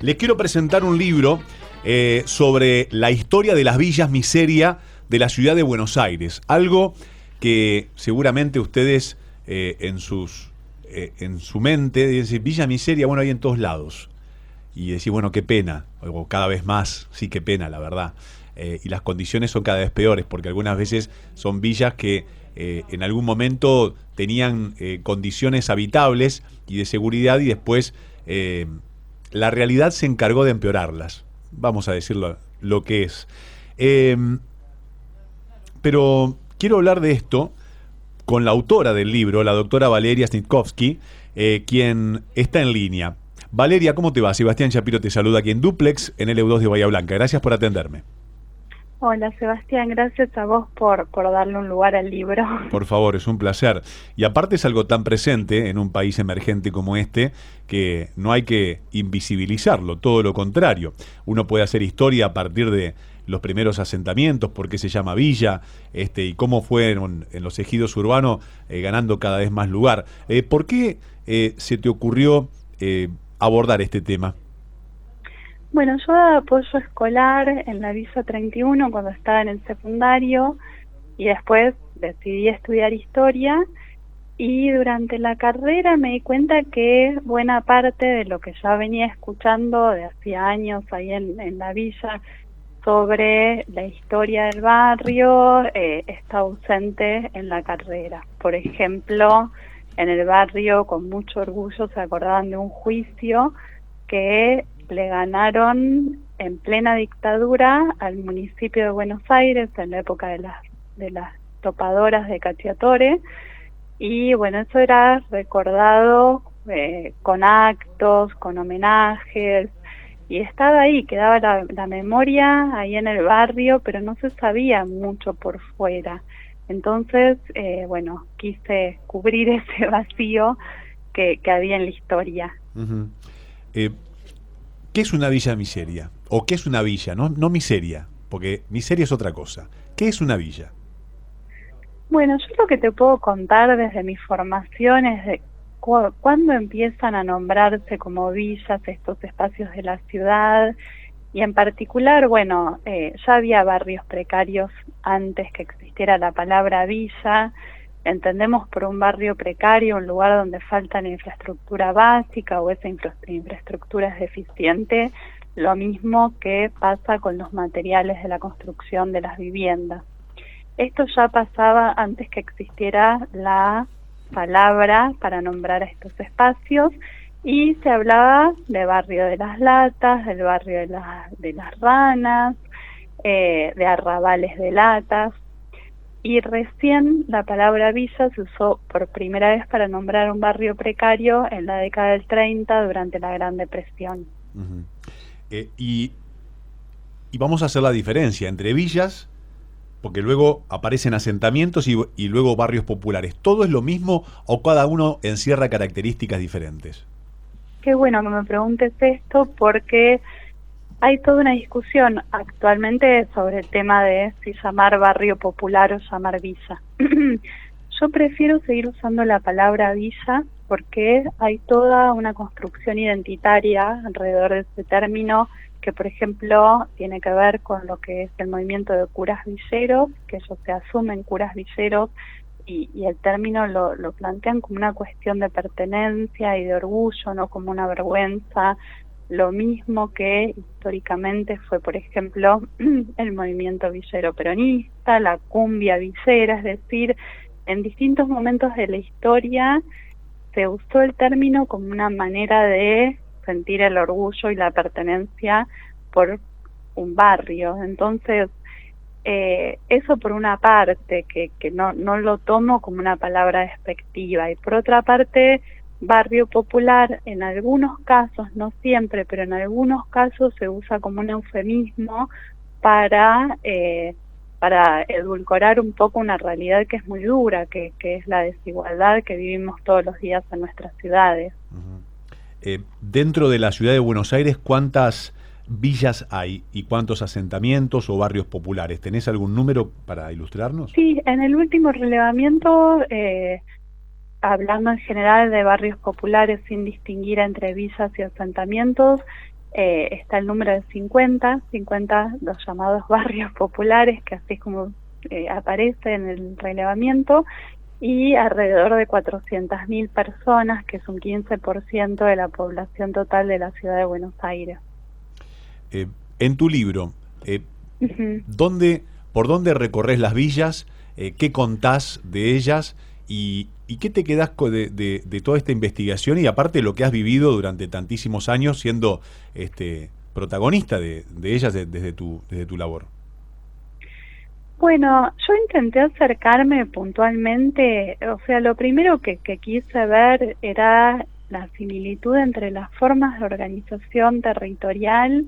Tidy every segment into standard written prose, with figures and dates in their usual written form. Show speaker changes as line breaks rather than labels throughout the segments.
Les quiero presentar un libro sobre la historia de las villas miseria de la ciudad de Buenos Aires. Algo que seguramente ustedes en su mente dicen, Villa Miseria, bueno, hay en todos lados. Y decir, bueno, qué pena, o cada vez más, sí, qué pena, la verdad. Y las condiciones son cada vez peores, porque algunas veces son villas que en algún momento tenían condiciones habitables y de seguridad, y después la realidad se encargó de empeorarlas. Vamos a decirlo lo que es. Pero quiero hablar de esto con la autora del libro, la doctora Valeria Snitkovsky, quien está en línea. Valeria, ¿cómo te va? Sebastián Shapiro te saluda aquí en Duplex, en el EU2 de Bahía Blanca. Gracias por atenderme.
Hola Sebastián, gracias a vos por darle un lugar al libro.
Por favor, es un placer. Y aparte es algo tan presente en un país emergente como este que no hay que invisibilizarlo, todo lo contrario. Uno puede hacer historia a partir de los primeros asentamientos, por qué se llama villa, y cómo fueron en los ejidos urbanos ganando cada vez más lugar. ¿Por qué se te ocurrió abordar este tema?
Bueno, yo daba apoyo escolar en la Villa 31 cuando estaba en el secundario y después decidí estudiar historia, y durante la carrera me di cuenta que buena parte de lo que ya venía escuchando de hacía años ahí en la villa sobre la historia del barrio está ausente en la carrera. Por ejemplo, en el barrio con mucho orgullo se acordaban de un juicio que le ganaron en plena dictadura al municipio de Buenos Aires en la época de las topadoras de Cacciatore, y bueno, eso era recordado con actos, con homenajes, y estaba ahí, quedaba la memoria ahí en el barrio, pero no se sabía mucho por fuera. Entonces, bueno, quise cubrir ese vacío que había en la historia.
Uh-huh. ¿Qué es una villa miseria? ¿O qué es una villa? No miseria, porque miseria es otra cosa. ¿Qué es una villa?
Bueno, yo lo que te puedo contar desde mi formación es de cuándo empiezan a nombrarse como villas estos espacios de la ciudad, y en particular, bueno, ya había barrios precarios antes que existiera la palabra villa. Entendemos por un barrio precario un lugar donde falta la infraestructura básica o esa infraestructura es deficiente, lo mismo que pasa con los materiales de la construcción de las viviendas. Esto ya pasaba antes que existiera la palabra para nombrar a estos espacios, y se hablaba de barrio de las latas, del barrio de las ranas, de arrabales de latas. Y recién la palabra villa se usó por primera vez para nombrar un barrio precario en la década del 30 durante la Gran Depresión.
Uh-huh. Y vamos a hacer la diferencia entre villas, porque luego aparecen asentamientos y luego barrios populares. ¿Todo es lo mismo o cada uno encierra características diferentes?
Qué bueno que me preguntes esto, porque hay toda una discusión actualmente sobre el tema de si llamar barrio popular o llamar villa. Yo prefiero seguir usando la palabra villa porque hay toda una construcción identitaria alrededor de ese término que, por ejemplo, tiene que ver con lo que es el movimiento de curas villeros, que ellos se asumen curas villeros, y el término lo plantean como una cuestión de pertenencia y de orgullo, no como una vergüenza. Lo mismo que históricamente fue, por ejemplo, el movimiento villero peronista, la cumbia villera, es decir, en distintos momentos de la historia se usó el término como una manera de sentir el orgullo y la pertenencia por un barrio. Entonces, eso por una parte, que no lo tomo como una palabra despectiva, y por otra parte, barrio popular en algunos casos, no siempre, pero en algunos casos se usa como un eufemismo para edulcorar un poco una realidad que es muy dura, que es la desigualdad que vivimos todos los días en nuestras ciudades.
Uh-huh. Dentro de la ciudad de Buenos Aires, ¿cuántas villas hay y cuántos asentamientos o barrios populares? ¿Tenés algún número para ilustrarnos?
Sí, en el último relevamiento, hablando en general de barrios populares sin distinguir entre villas y asentamientos, está el número de 50 los llamados barrios populares, que así es como aparece en el relevamiento, y alrededor de 400.000 personas, que es un 15% de la población total de la ciudad de Buenos Aires.
En tu libro, ¿por dónde recorres las villas? ¿Qué contás de ellas? ¿Y qué te quedás de toda esta investigación y aparte lo que has vivido durante tantísimos años siendo protagonista de ellas desde tu labor?
Bueno, yo intenté acercarme puntualmente, o sea, lo primero que quise ver era la similitud entre las formas de organización territorial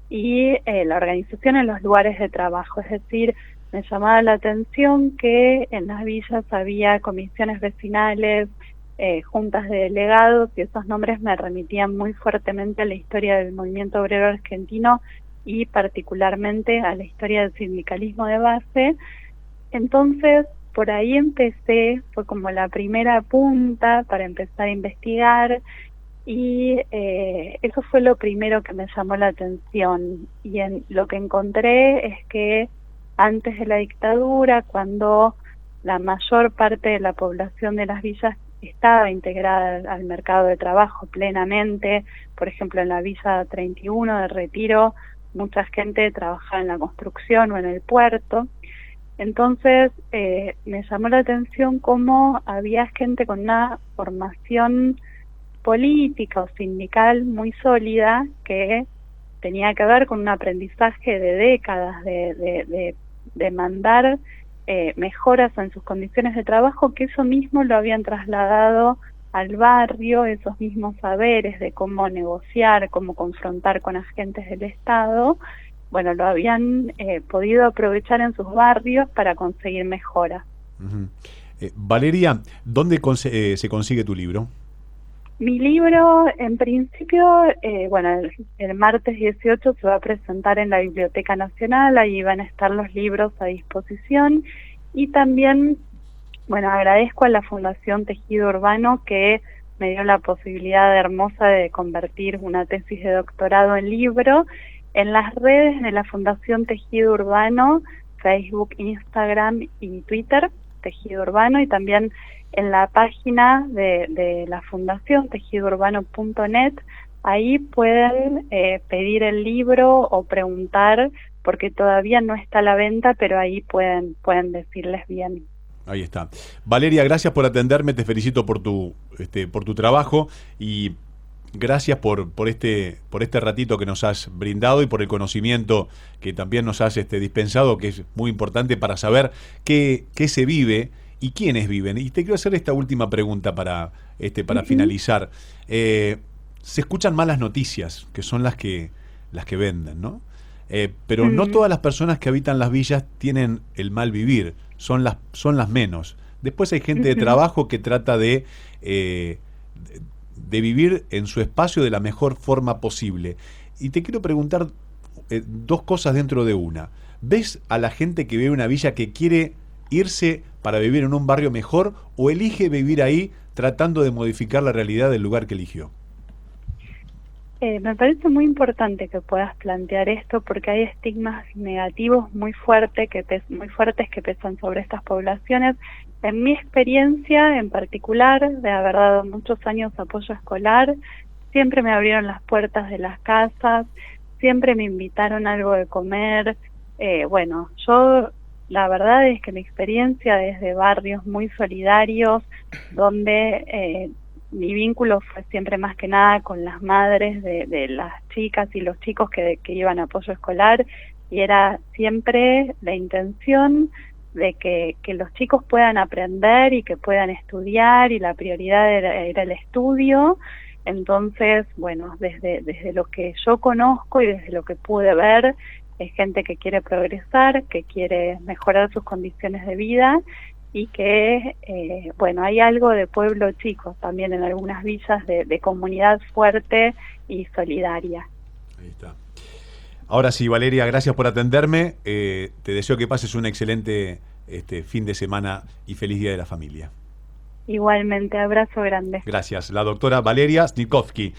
y la organización en los lugares de trabajo. Es decir, me llamaba la atención que en las villas había comisiones vecinales, juntas de delegados, y esos nombres me remitían muy fuertemente a la historia del movimiento obrero argentino y particularmente a la historia del sindicalismo de base. Entonces, por ahí empecé, fue como la primera punta para empezar a investigar, y eso fue lo primero que me llamó la atención. Y lo que encontré es que antes de la dictadura, cuando la mayor parte de la población de las villas estaba integrada al mercado de trabajo plenamente, por ejemplo en la Villa 31 de Retiro, mucha gente trabajaba en la construcción o en el puerto. Entonces me llamó la atención cómo había gente con una formación política o sindical muy sólida que tenía que ver con un aprendizaje de décadas de demandar mejoras en sus condiciones de trabajo, que eso mismo lo habían trasladado al barrio, esos mismos saberes de cómo negociar, cómo confrontar con agentes del Estado, bueno, lo habían podido aprovechar en sus barrios para conseguir mejoras.
Valeria, ¿dónde se consigue tu libro?
Mi libro, en principio, bueno, el martes 18 se va a presentar en la Biblioteca Nacional, ahí van a estar los libros a disposición, y también, bueno, agradezco a la Fundación Tejido Urbano que me dio la posibilidad hermosa de convertir una tesis de doctorado en libro. En las redes de la Fundación Tejido Urbano, Facebook, Instagram y Twitter, Tejido Urbano, y también en la página de la Fundación, tejidourbano.net, ahí pueden pedir el libro o preguntar, porque todavía no está a la venta, pero ahí pueden decirles bien.
Ahí está. Valeria, gracias por atenderme, te felicito por tu trabajo y gracias por este ratito que nos has brindado y por el conocimiento que también nos has dispensado, que es muy importante para saber qué se vive y quiénes viven. Y te quiero hacer esta última pregunta para finalizar. Se escuchan malas noticias, que son las que venden, ¿no? Pero no todas las personas que habitan las villas tienen el mal vivir, son las menos. Después hay gente de trabajo que trata de vivir en su espacio de la mejor forma posible. Y te quiero preguntar dos cosas dentro de una. ¿Ves a la gente que vive en una villa que quiere irse para vivir en un barrio mejor o elige vivir ahí tratando de modificar la realidad del lugar que eligió?
Me parece muy importante que puedas plantear esto, porque hay estigmas negativos muy fuertes que pesan sobre estas poblaciones. En mi experiencia en particular, de haber dado muchos años apoyo escolar, siempre me abrieron las puertas de las casas, siempre me invitaron a algo de comer. Bueno, yo la verdad es que mi experiencia desde barrios muy solidarios, donde mi vínculo fue siempre más que nada con las madres de las chicas y los chicos que iban a apoyo escolar, y era siempre la intención de que los chicos puedan aprender y que puedan estudiar, y la prioridad era el estudio. Entonces, bueno, desde lo que yo conozco y desde lo que pude ver, es gente que quiere progresar, que quiere mejorar sus condiciones de vida, y que, bueno, hay algo de pueblo chico también en algunas villas, de comunidad fuerte y solidaria.
Ahí está. Ahora sí, Valeria, gracias por atenderme. Te deseo que pases un excelente fin de semana y feliz Día de la Familia.
Igualmente, abrazo grande.
Gracias. La doctora Valeria Snikovsky,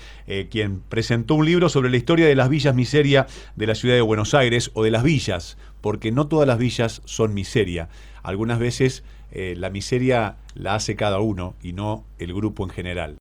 quien presentó un libro sobre la historia de las villas miseria de la ciudad de Buenos Aires, o de las villas, porque no todas las villas son miseria. Algunas veces la miseria la hace cada uno y no el grupo en general.